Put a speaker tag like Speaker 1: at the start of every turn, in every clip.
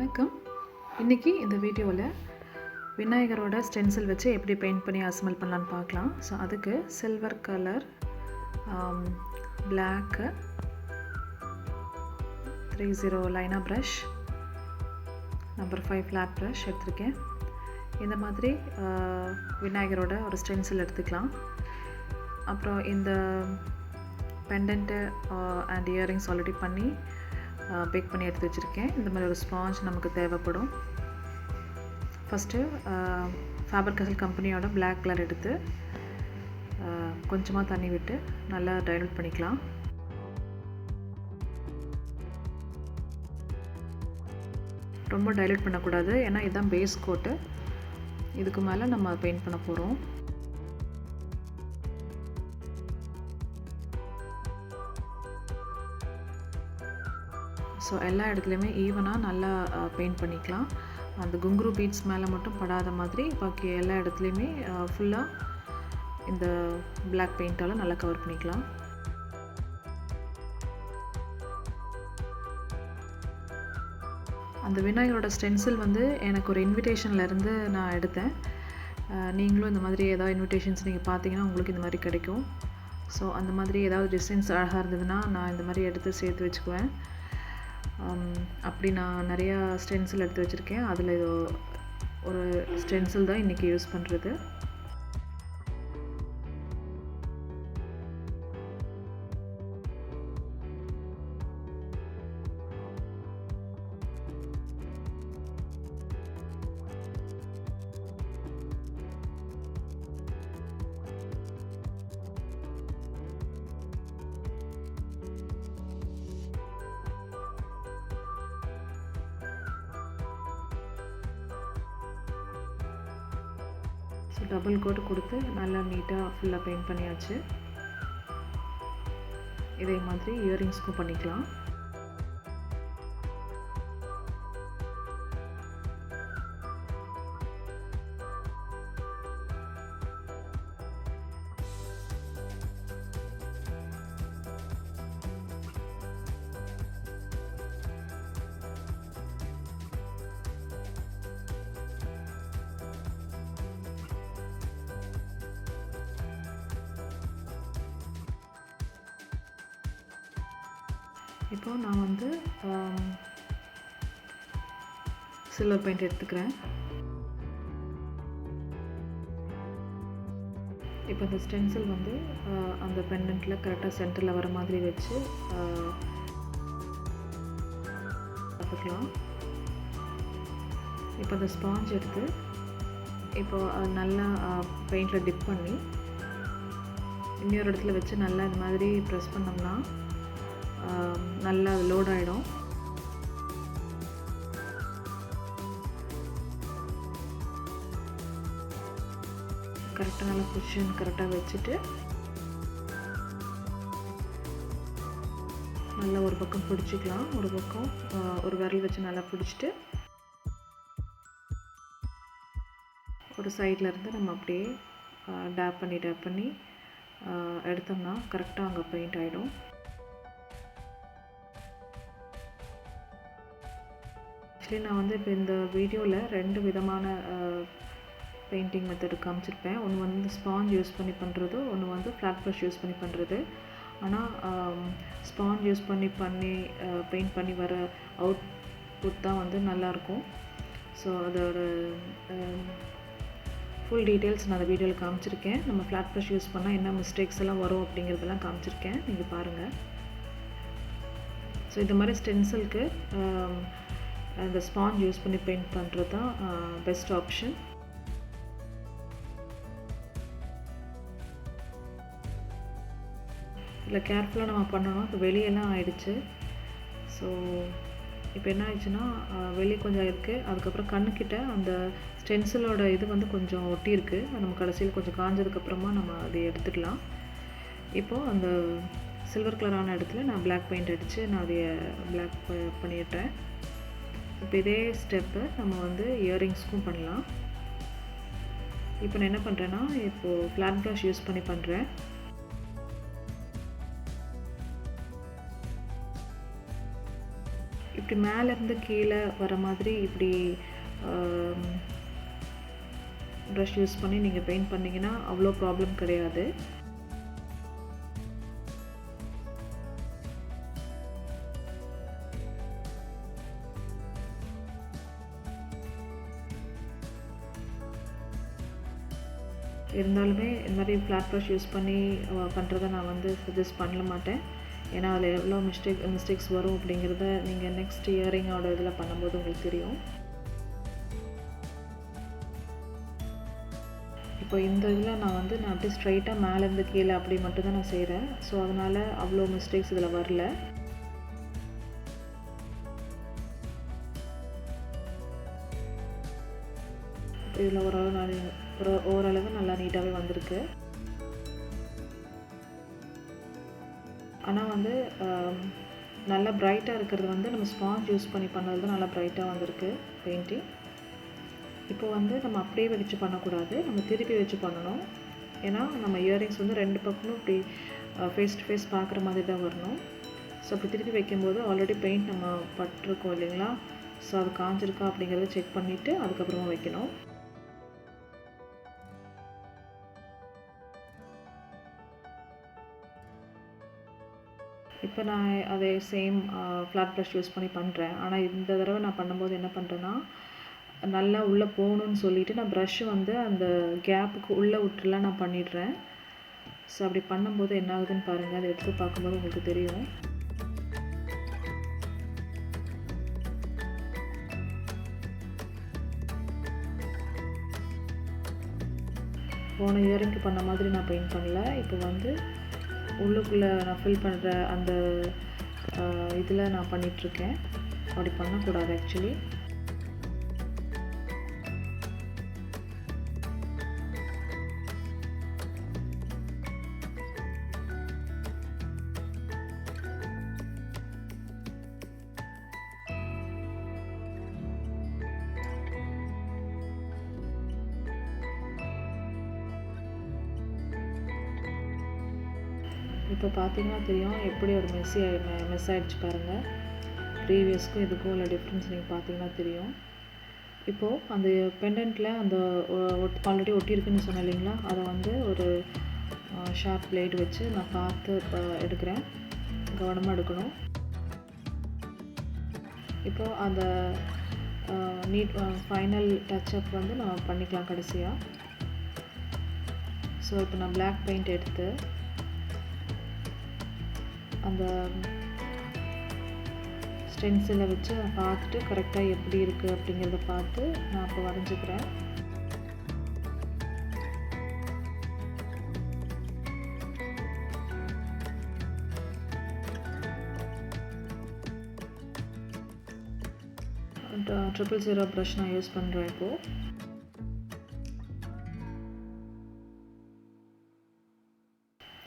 Speaker 1: வணக்கம். இன்றைக்கி இந்த வீடியோவில் விநாயகரோட ஸ்டென்சில் வச்சு எப்படி பெயிண்ட் பண்ணி அசம்பிள் பண்ணலான்னு பார்க்கலாம். ஸோ அதுக்கு சில்வர் கலர், பிளாக்கு 30 லைனா ப்ரஷ், நம்பர் 5 ஃப்ளாட் ப்ரஷ் எடுத்திருக்கேன். இந்த மாதிரி விநாயகரோட ஒரு ஸ்டென்சில் எடுத்துக்கலாம். அப்புறம் இந்த பெண்டன்ட்டு அண்ட் இயரிங்ஸ் ஆல்ரெடி பண்ணி பேக் பண்ணி எடுத்து வச்சுருக்கேன். இந்த மாதிரி ஒரு ஸ்பாஞ்ச் நமக்கு தேவைப்படும். ஃபஸ்ட்டு ஃபேபர் கேஸ்டில் கம்பெனியோட பிளாக் கலர் எடுத்து கொஞ்சமாக தண்ணி விட்டு நல்லா டைலூட் பண்ணிக்கலாம். ரொம்ப டைலூட் பண்ணக்கூடாது, ஏன்னா இதுதான் பேஸ் கோட்டு. இதுக்கு மேலே நம்ம பெயிண்ட் பண்ண போகிறோம். ஸோ எல்லா இடத்துலையுமே ஈவனாக நல்லா பெயிண்ட் பண்ணிக்கலாம். அந்த குங்குரு பீட்ஸ் மேலே மட்டும் படாத மாதிரி பாக்கி எல்லா இடத்துலையுமே ஃபுல்லாக இந்த பிளாக் பெயிண்டால் நல்லா கவர் பண்ணிக்கலாம். அந்த விநாயகரோட ஸ்டென்சில் வந்து எனக்கு ஒரு இன்விடேஷன்லேருந்து நான் எடுத்தேன். நீங்களும் இந்த மாதிரி ஏதாவது இன்விடேஷன்ஸ் நீங்கள் பார்த்தீங்கன்னா உங்களுக்கு இந்த மாதிரி கிடைக்கும். ஸோ அந்த மாதிரி ஏதாவது டிசைன்ஸ் அழகாக இருந்ததுன்னா நான் இந்த மாதிரி எடுத்து சேர்த்து வச்சுக்குவேன். அப்படி நான் நிறையா ஸ்டென்சில் எடுத்து வச்சுருக்கேன். அதில் இது ஒரு ஸ்டென்சில் தான் இன்றைக்கி யூஸ் பண்ணுறது. டபுள் கோட் கொடுத்து நல்லா நீட்டாக ஃபுல்லாக பெயிண்ட் பண்ணியாச்சு. இதே மாதிரி இயரிங்ஸ்க்கும் பண்ணிக்கலாம். இப்போ நான் வந்து சில்வர் பெயிண்ட் எடுத்துக்கிறேன். இப்போ இந்த ஸ்டென்சில் வந்து அந்த பெண்டன்ட்டில் கரெக்டாக சென்டரில் வர மாதிரி வச்சு பார்த்துக்கலாம். இப்போ அந்த ஸ்பாஞ்ச் எடுத்து இப்போது நல்லா பெயிண்டில் டிப் பண்ணி இன்னொரு இடத்துல வச்சு நல்லா இந்த மாதிரி ப்ரெஸ் பண்ணோம்னா நல்லா லோட் ஆகிடும். கரெக்டாக நல்லா பொசிஷன் கரெக்டாக வச்சுட்டு நல்லா ஒரு பக்கம் பிடிச்சிக்கலாம். ஒரு பக்கம் ஒரு விரல் வச்சு நல்லா பிடிச்சிட்டு ஒரு சைடில் இருந்து நம்ம அப்படியே டேப் பண்ணி எடுத்தோம்னா கரெக்டாக அங்கே பெயிண்ட் ஆகிடும். நான் வந்து இப்போ இந்த வீடியோவில் 2 விதமான பெயிண்டிங் மெத்தட் காமிச்சிருப்பேன். ஒன்று வந்து ஸ்பாஞ்ச் யூஸ் பண்ணி பண்ணுறது, ஒன்று வந்து ஃப்ளாட் ப்ரஷ் யூஸ் பண்ணி பண்ணுறது. ஆனால் ஸ்பாஞ்ச் யூஸ் பண்ணி பெயிண்ட் பண்ணி வர அவுட்புட் தான் வந்து நல்லாயிருக்கும். ஸோ அதோட ஃபுல் டீட்டெயில்ஸ் நான் அந்த வீடியோவில் காமிச்சிருக்கேன். நம்ம ஃப்ளாட் ப்ரஷ் யூஸ் பண்ணால் என்ன மிஸ்டேக்ஸ் எல்லாம் வரும் அப்படிங்கிறதெல்லாம் காமிச்சிருக்கேன், நீங்கள் பாருங்கள். ஸோ இந்த மாதிரி ஸ்டென்சிலுக்கு அந்த ஸ்பாஞ்ச் யூஸ் பண்ணி பெயிண்ட் பண்ணுறது தான் பெஸ்ட் ஆப்ஷன். இதில் கேர்ஃபுல்லாக நம்ம பண்ணணும். இப்போ வெளியெல்லாம் ஆயிடுச்சு. ஸோ இப்போ என்ன ஆயிடுச்சுன்னா வெளியே கொஞ்சம் இருக்குது, அதுக்கப்புறம் கண்ணுக்கிட்ட அந்த ஸ்டென்சிலோட இது வந்து கொஞ்சம் ஒட்டி இருக்குது. நம்ம கடைசியில் கொஞ்சம் காஞ்சதுக்கப்புறமா நம்ம அதை எடுத்துக்கலாம். இப்போது அந்த சில்வர் கலரான இடத்துல நான் பிளாக் பெயிண்ட் அடித்து நான் அதை பிளாக் பண்ணிடுறேன். இப்போ இதே ஸ்டெப்பு நம்ம வந்து இயரிங்ஸ்க்கும் பண்ணலாம். இப்போ நான் என்ன பண்ணுறேன்னா இப்போது ஃப்ளாட் ப்ரஷ் யூஸ் பண்ணி பண்ணுறேன். இப்படி மேலேருந்து கீழே வர மாதிரி இப்படி ப்ரஷ் யூஸ் பண்ணி நீங்கள் பெயிண்ட் பண்ணிங்கன்னா அவ்வளோ ப்ராப்ளம் கிடையாது. இருந்தாலுமே இந்த மாதிரி ஃப்ளாட் ப்ரஷ் யூஸ் பண்ணி பண்ணுறதை நான் வந்து சஜஸ்ட் பண்ண மாட்டேன். ஏன்னா அதில் எவ்வளோ மிஸ்டேக்ஸ் வரும் அப்படிங்கிறத நீங்கள் நெக்ஸ்ட் இயரிங்கோட இதில் பண்ணும்போது உங்களுக்கு தெரியும். இப்போ இந்த இதில் நான் அப்படியே ஸ்ட்ரைட்டாக மேலேருந்து கீழே அப்படி மட்டும்தான் நான் செய்கிறேன். ஸோ அதனால் அவ்வளோ மிஸ்டேக்ஸ் இதில் வரல. இதில் ஓரளவு நல்லா நீட்டாகவே வந்திருக்கு. ஆனால் நல்லா ப்ரைட்டாக இருக்கிறது நம்ம ஸ்பாஞ்ச் யூஸ் பண்ணி பண்ணது தான் நல்லா ப்ரைட்டாக வந்திருக்கு பெயிண்டிங். இப்போது நம்ம அப்படியே வச்சு பண்ணக்கூடாது, நம்ம திருப்பி வச்சு பண்ணணும். ஏன்னா நம்ம இயரிங்ஸ் 2 பக்கமும் இப்படி ஃபேஸ் டு ஃபேஸ் பார்க்குற மாதிரி தான் வரணும். ஸோ அப்படி திருப்பி வைக்கும்போது ஆல்ரெடி பெயிண்ட் நம்ம பட்டிருக்கோம் இல்லைங்களா, ஸோ அது காஞ்சிருக்கா அப்படிங்கிறத செக் பண்ணிவிட்டு அதுக்கப்புறமா வைக்கணும். இப்போ நான் அதே சேம் ஃப்ளாட் ப்ரஷ் யூஸ் பண்ணி பண்ணுறேன். ஆனால் இந்த தடவை நான் பண்ணும்போது என்ன பண்ணுறேன்னா, நல்லா உள்ளே போகணுன்னு சொல்லிவிட்டு நான் ப்ரஷ்ஷு அந்த கேப்புக்கு உள்ளே விட்டுலாம் நான் பண்ணிடுறேன். ஸோ அப்படி பண்ணும்போது என்ன ஆகுதுன்னு பாருங்கள், அதை எடுத்து பார்க்கும்போது உங்களுக்கு தெரியும். போன இயரிங்க்கு பண்ண மாதிரி நான் பெயிண்ட் பண்ணல. இப்போ உள்ளுக்குள்ளே நான் ஃபில் பண்ணுற அந்த இதில் நான் பண்ணிகிட்ருக்கேன். அப்படி பண்ணக்கூடாது ஆக்சுவலி. இப்போ பார்த்தீங்கன்னா தெரியும் எப்படி ஒரு மெஸ் ஆகிடுச்சு பாருங்கள். ப்ரீவியஸ்க்கும் இதுக்கும் உள்ள டிஃப்ரென்ஸ் நீங்கள் பார்த்தீங்கன்னா தெரியும். இப்போது அந்த பெண்டன்ட்டில் அந்த ஆல்ரெடி ஒட்டியிருக்குன்னு சொன்னேன் இல்லைங்களா, அதை ஒரு ஷார்ப் பிளேட் வச்சு நான் பார்த்து எடுக்கிறேன். கவனமாக எடுக்கணும். இப்போது அந்த ஃபைனல் டச்சப் நம்ம பண்ணிக்கலாம் கடைசியாக. ஸோ இப்போ நான் பிளாக் பெயிண்ட் எடுத்து அந்த ஸ்டென்சிலை வச்சு நான் பார்த்துட்டு கரெக்டாக எப்படி இருக்குது அப்படிங்கிறத பார்த்து நான் இப்போ வரைஞ்சிக்கிறேன். ZZZ ப்ரஷ் நான் யூஸ் பண்ணுறேன் இப்போது.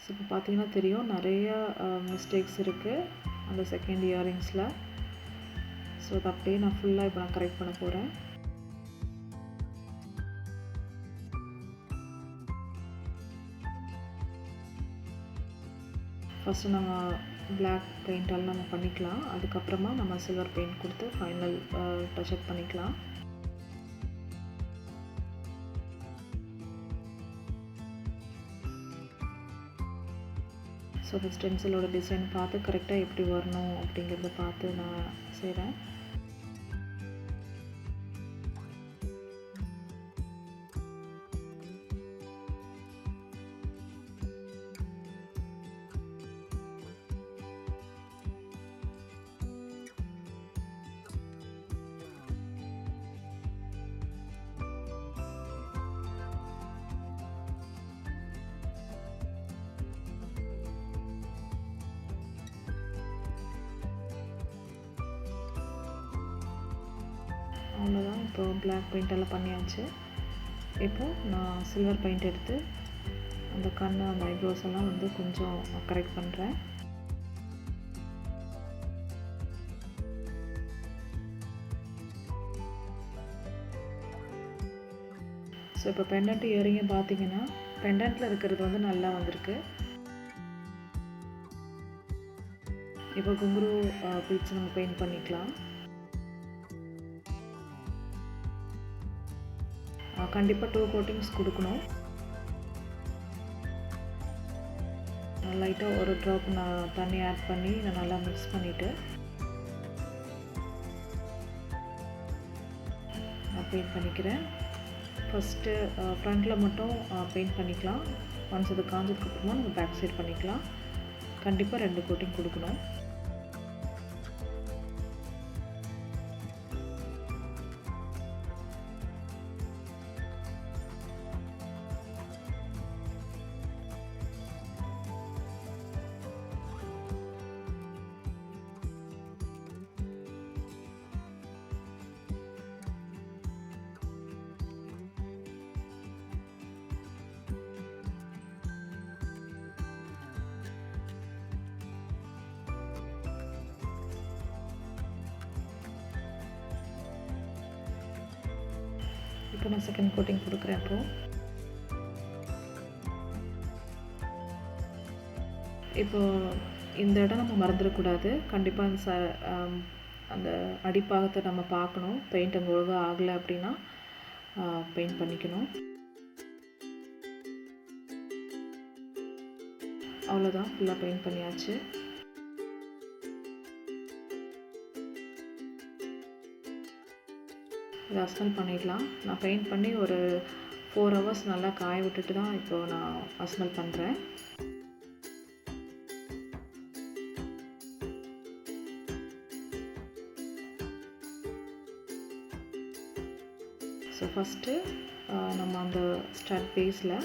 Speaker 1: ஸோ இப்போ பார்த்தீங்கன்னா தெரியும் நிறையா மிஸ்டேக்ஸ் இருக்குது அந்த செகண்ட் இயரிங்ஸில். ஸோ அதை அப்படியே நான் ஃபுல்லாக இப்போ நான் கரெக்ட் பண்ண போகிறேன். ஃபஸ்ட்டு நம்ம பிளாக் பெயிண்டால் நம்ம பண்ணிக்கலாம். அதுக்கப்புறமா நம்ம சில்வர் பெயிண்ட் கொடுத்து ஃபைனல் டச்சப் பண்ணிக்கலாம். ஸோ அந்த ஸ்டென்சிலோட டிசைன் பார்த்து கரெக்டாக எப்படி வரணும் அப்படிங்கிறத பார்த்து நான் செய்கிறேன். அவ்வளோதான். இப்போ பிளாக் பெயிண்டெல்லாம் பண்ணியாச்சு. இப்போது நான் சில்வர் பெயிண்ட் எடுத்து அந்த கண் அந்த ஐப்ரோஸ் எல்லாம் கொஞ்சம் கரெக்ட் பண்ணுறேன். ஸோ இப்போ பெண்டன்ட் இயரிங்கை பார்த்தீங்கன்னா பெண்டன்ட்டில் இருக்கிறது நல்லா வந்திருக்கு. இப்போ குங்குரு பீட்ஸ் நம்ம பெயிண்ட் பண்ணிக்கலாம். கண்டிப்பாக 2 கோட்டிங்ஸ் கொடுக்கணும். லைட்டாக ஒரு ட்ராப் நான் தண்ணி ஆட் பண்ணி நான் நல்லா மிக்ஸ் பண்ணிவிட்டு நான் பெயிண்ட் பண்ணிக்கிறேன். ஃபஸ்ட்டு ஃப்ரண்ட்டில் மட்டும் பெயிண்ட் பண்ணிக்கலாம். ஒன்ஸ் அது காஞ்சதுக்கப்புறமா நம்ம பேக் சைட் பண்ணிக்கலாம். கண்டிப்பாக 2 கோட்டிங் கொடுக்கணும். இப்போ நான் செகண்ட் கோட்டிங் கொடுக்குறேன். இப்போ இந்த இடம் நம்ம மறந்துடக்கூடாது. கண்டிப்பாக அந்த அடிப்பாகத்தை நம்ம பார்க்கணும். பெயிண்ட் அங்கே ஒழுங்காக ஆகலை அப்படின்னா பெயிண்ட் பண்ணிக்கணும். அவ்வளோதான், ஃபுல்லாக பெயிண்ட் பண்ணியாச்சு. இதை அசல் பண்ணிடலாம். நான் பெயிண்ட் பண்ணி ஒரு 4 ஹவர்ஸ் நல்லா காய விட்டுட்டு தான் இப்போது நான் அசல் பண்ணுறேன். ஸோ ஃபஸ்ட்டு நம்ம அந்த ஸ்டட் பேஸில்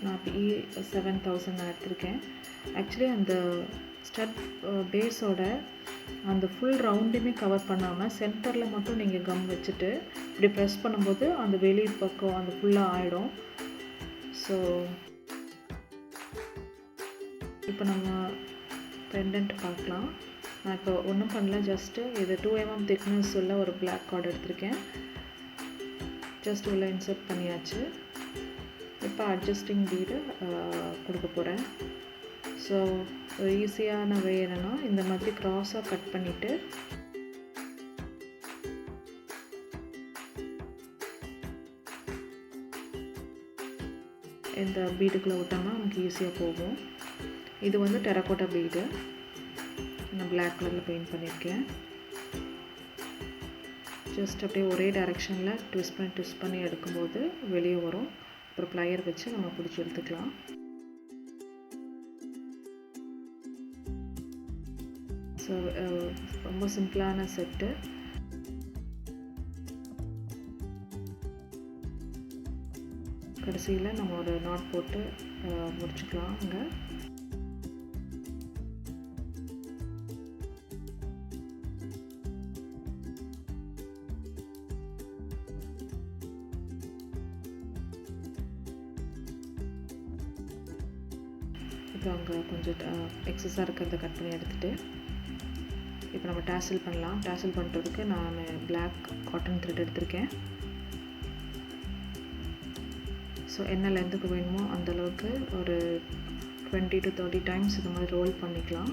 Speaker 1: நான் E7000 நான் எடுத்திருக்கேன். ஆக்சுவலி அந்த ஸ்டட் பேஸோட அந்த ஃபுல் ரவுண்டுமே கவர் பண்ணாமல் சென்டரில் மட்டும் நீங்கள் கம் வச்சுட்டு இப்படி ப்ரெஸ் பண்ணும்போது அந்த வெளி பக்கம் அந்த ஃபுல்லாக ஆகிடும். ஸோ இப்போ நம்ம பெண்டன்ட் பார்க்கலாம். நான் இப்போ ஒன்றும் பண்ணல, ஜஸ்ட்டு இது 2 mm திக்னஸ் உள்ள ஒரு பிளாக் கார்டு எடுத்திருக்கேன். ஜஸ்ட் உள்ள இன்சர்ட் பண்ணியாச்சு. இப்போ அட்ஜஸ்டிங் பீடு கொடுக்க போகிறேன். ஸோ ஒரு ஈஸியான வே என்னென்னா இந்த மாதிரி க்ராஸாக கட் பண்ணிவிட்டு இந்த பீடுக்குள்ளே விட்டோம்னா நமக்கு ஈஸியாக போகும். இது வந்து டெரகோட்டா பீடு, நான் பிளாக் கலரில் பெயிண்ட் பண்ணியிருக்கேன். ஜஸ்ட் அப்படியே ஒரே டைரெக்ஷனில் ட்விஸ்ட் பண்ணி எடுக்கும்போது வெளியே வரும். அப்புறம் ப்ளையர் வச்சு நம்ம பிடிச்சி எடுத்துக்கலாம். ஸோ ரொம்ப சிம்பிளான செட்டு. கடைசியில் நம்ம ஒரு நாட் போட்டு முடிச்சுக்கலாம். அங்கே இப்போ அங்கே கொஞ்சம் எக்ஸஸாக இருக்கிறத கட் பண்ணி எடுத்துகிட்டு இப்போ நம்ம டாசில் பண்ணலாம். டாசில் பண்ணுறதுக்கு நான் பிளாக் காட்டன் த்ரெட் எடுத்திருக்கேன். ஸோ என்ன லென்த்துக்கு வேணுமோ அந்தளவுக்கு ஒரு 20 to 30 டைம்ஸ் இந்த மாதிரி ரோல் பண்ணிக்கலாம்.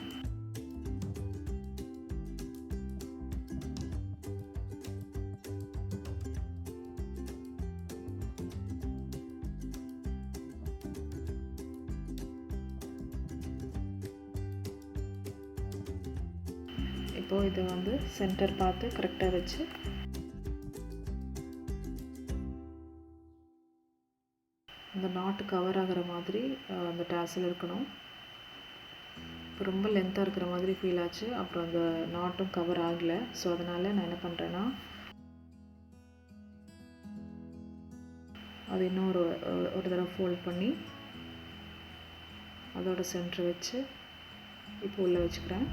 Speaker 1: இப்போது இதை வந்து சென்டர் பார்த்து கரெக்டாக வச்சு அந்த நாட்டு கவர் ஆகிற மாதிரி அந்த டாசில் இருக்கணும். இப்போ ரொம்ப லென்த்தாக இருக்கிற மாதிரி ஃபீல் ஆச்சு. அப்புறம் அந்த நாட்டும் கவர் ஆகலை. ஸோ அதனால் நான் என்ன பண்ணுறேன்னா அது இன்னும் ஒரு தடவை ஃபோல்ட் பண்ணி அதோட சென்டர் வச்சு இப்போ உள்ளே வச்சுக்கிறேன்.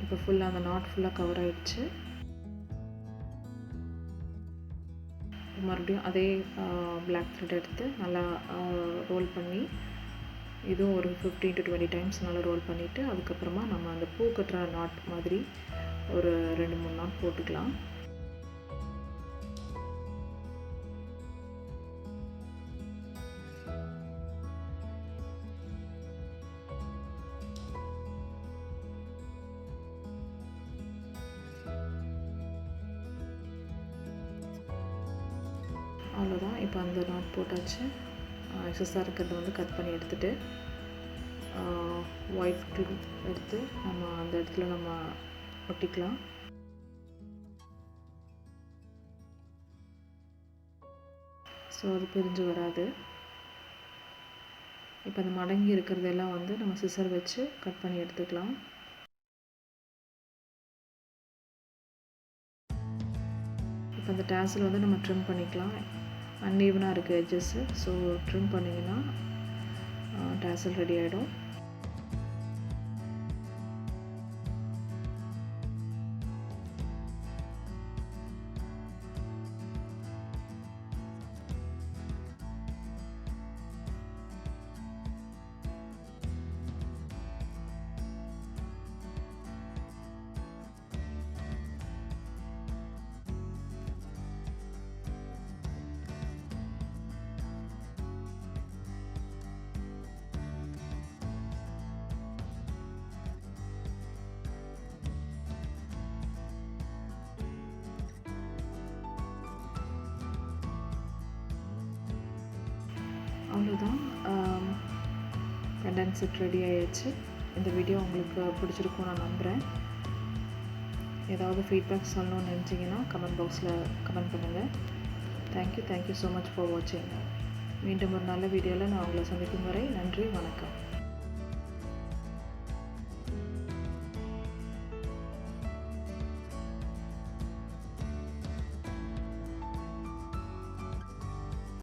Speaker 1: இப்போ ஃபுல்லாக அந்த நாட் ஃபுல்லாக கவர் ஆகிடுச்சு. மறுபடியும் அதே பிளாக் த்ரெட் எடுத்து நல்லா ரோல் பண்ணி இதுவும் ஒரு 15 to 20 டைம்ஸ் நல்லா ரோல் பண்ணிவிட்டு அதுக்கப்புறமா நம்ம அந்த பூ கட்டுற நாட் மாதிரி ஒரு 2-3 நாட் போட்டுக்கலாம். அவ்வளோதான். இப்போ அந்த நாட் போட்டாச்சு. எக்ஸஸாக இருக்கிறத வந்து கட் பண்ணி எடுத்துகிட்டு ஒயிட் க்ளூ எடுத்து நம்ம அந்த இடத்துல நம்ம ஒட்டிக்கலாம். ஸோ அது பிரிஞ்சு வராது. இப்போ அந்த மடங்கி இருக்கிறதெல்லாம் வந்து நம்ம சிசர் வச்சு கட் பண்ணி எடுத்துக்கலாம். இப்போ அந்த டேசல் வந்து நம்ம ட்ரிம் பண்ணிக்கலாம். அன்ஈவனாக இருக்குது எட்ஜஸ்ஸு. ஸோ ட்ரிம் பண்ணிங்கன்னா டேசல் ரெடி ஆகிடும். அவ்வளோதான். பெண்டன்ட் செட் ரெடி ஆகிடுச்சு. இந்த வீடியோ உங்களுக்கு பிடிச்சிருக்கும் நான் நம்புகிறேன். ஏதாவது ஃபீட்பேக் சொல்லணும்னு நினச்சிங்கன்னா கமெண்ட் பாக்ஸில் கமெண்ட் பண்ணுங்கள். தேங்க்யூ ஸோ மச் ஃபார் வாட்சிங். மீண்டும் ஒரு நல்ல வீடியோவில் நான் உங்களை சந்திக்கும் வரை நன்றி, வணக்கம்.